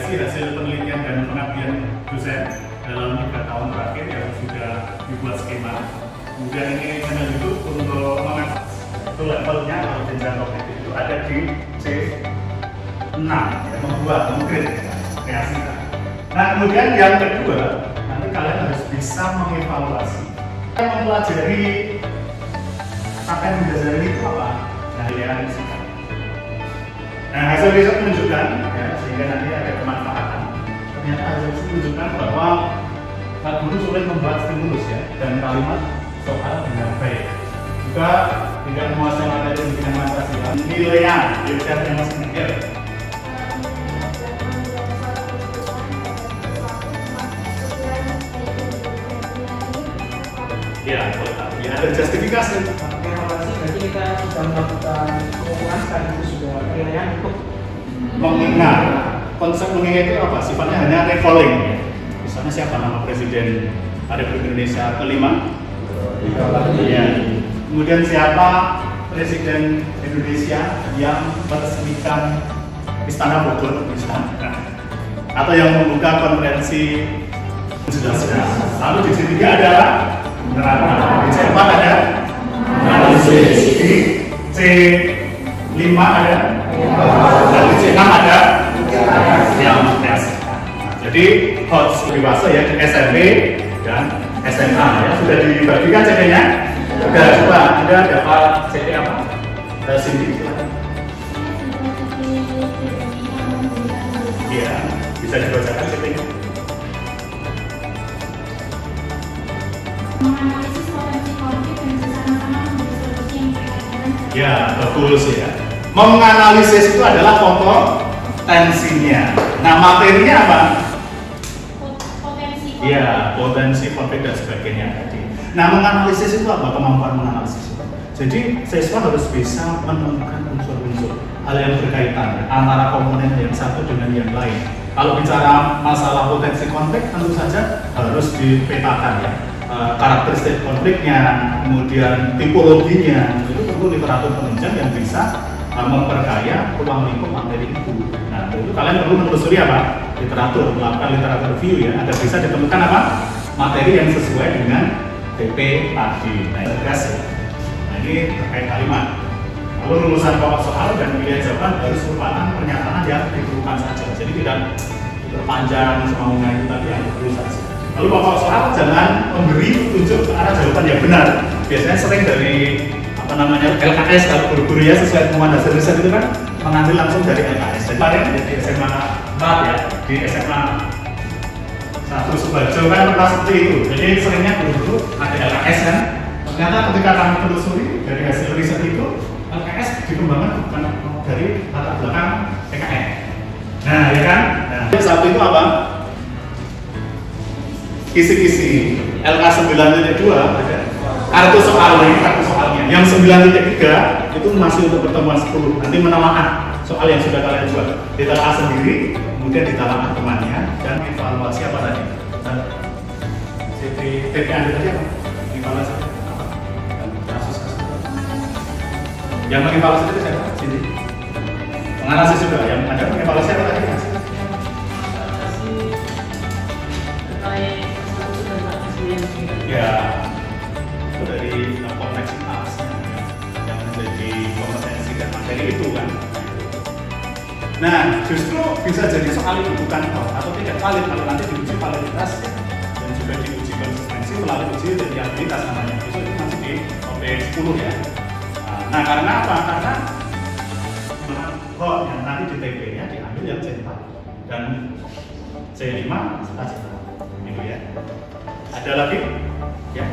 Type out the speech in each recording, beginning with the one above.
publikasi hasil penelitian dan pengabdian dosen dalam 3 tahun terakhir yang sudah dibuat skema. Kemudian ini channel YouTube untuk mengakses itu levelnya kalau jenjang kognitif itu ada di C6 ya, membuat, mengkreasikan. Nah kemudian yang kedua, nanti kalian harus bisa mengevaluasi mempelajari apa yang dipelajari itu apa. Nah realisasikan. Nah hasil riset menunjukkan ya, sehingga nanti ada kemanfaatan. Ternyata hasil riset menunjukkan bahwa guru sulit membuat stimulus ya dan kalimat soal dengan baik. Juga tidak menguasai materi dengan Pancasila. Nilainya yang masih mikir. Ya, ya ada justifikasi. Evaluasi berarti kita sudah melakukan pengukuran sekaligus juga penilaian untuk mengingat. Konsep mengingat itu apa? Sifatnya hanya recalling. Misalnya siapa nama Presiden Republik Indonesia kelima? Ya. Kemudian siapa Presiden Indonesia yang meresmikan Istana Bogor misalnya? Atau yang membuka konferensi lalu di sini adalah neraka. Di C4 ada analisis, di C5 ada, dan di C6 ada yang mengkreasikan. Jadi HOTS dewasa ya di SMP dan SMA ya sudah dibagikan CD-nya. Sudah coba Anda dapat CD apa? Cindy silakan. Iya, bisa dibacakan CD-nya. Menganalisis potensi konflik dan bersama-sama memberi solusi yang berkaitan. Ya, betul sih ya. Menganalisis itu adalah potensinya. Nah, materinya apa? Potensi. Ya, potensi konflik dan sebagainya tadi. Nah, menganalisis itu apa? Kemampuan menganalisis. Jadi, siswa harus bisa menemukan unsur-unsur hal yang berkaitan antara komponen yang satu dengan yang lain. Kalau bicara masalah potensi konflik, tentu saja harus dipetakan ya. Karakteristik konfliknya, kemudian tipologinya, itu perlu literatur penunjang yang bisa memperkaya ruang lingkup materi itu. Nah, itu kalian perlu menelusuri apa? Literatur, melakukan literatur review ya, agar bisa ditemukan apa? Materi yang sesuai dengan TP tadi. Nah, tegas ya. Nah, ini terkait kalimat. Lalu rumusan pokok soal dan pilihan jawaban harus merupakan pernyataan yang diperlukan saja. Jadi tidak diperpanjang semaunya itu tadi yang perlu saja. Lalu pokok soal jangan memberi petunjuk ke arah jawaban yang benar. Biasanya sering dari apa namanya LKS kalau guru-guru ya sesuai temuan hasil riset itu kan mengambil langsung dari LKS. Jadi kemarin di SMA 4 ya, di SMA 1 Subarjo kan pernah seperti itu. Jadi seringnya guru-guru ada LKS kan. Ternyata ketika kami telusuri dari hasil riset itu LKS dikembangkan bukan dari latar belakang PKN. Nah ya kan. Nah, satu itu apa? Kisi-kisi LK 9.2 ada kartu soalnya. Yang 9.3 itu masih untuk pertemuan 10. Nanti menelaah soal yang sudah kalian buat. Ditelaah sendiri, kemudian ditelaah temannya dan evaluasi apa tadi? TP Anda tadi apa? Evaluasi apa? Kasus. Yang mengevaluasi itu siapa? Sini. Menganalisis juga. Yang Anda mengevaluasi apa tadi? Ya, itu dari kompleksitas yang menjadi kompetensi dan materi itu kan. Nah, justru bisa jadi soal itu bukan atau tidak valid kalau nanti diuji validitas dan juga diuji konsistensi melalui uji reliabilitas namanya. Itu masih di OP 10 ya. Nah, karena apa? Karena yang nanti di TP-nya diambil yang C4 dan C5 setelah C4 gitu ya. Ada lagi? Ya.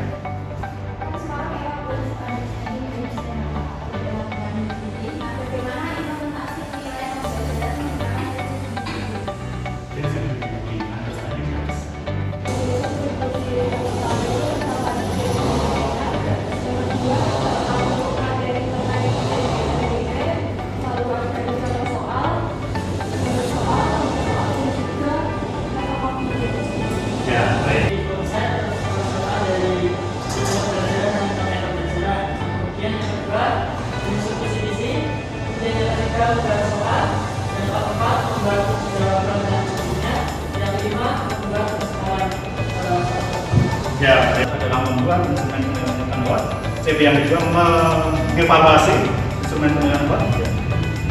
kemampuan instrumen penghitungan watt. CP yang kedua mengevaluasi instrumen penghitungan watt.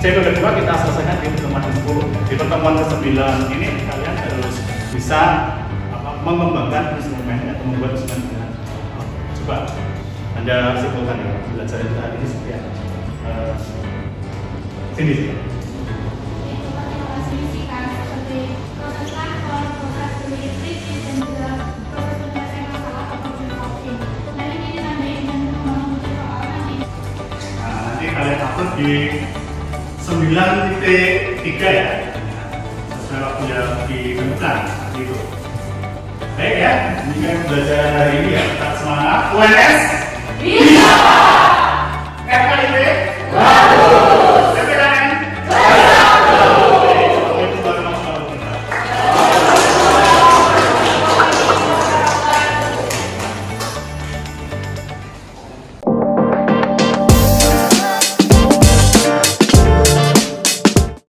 CP kedua kita selesaikan di pertemuan ke-10. Di pertemuan ke-9 ini kalian harus bisa mengembangkan instrumen atau membuat instrumen penghitungan. Coba Anda simpulkan ya, belajar itu hari ini seperti apa? Sini sih. Kalian upload di 9.3 ya, sesuai waktu yang ditentukan seperti itu. Baik ya, ini kan belajar hari ini ya, tetap semangat. UNS bisa!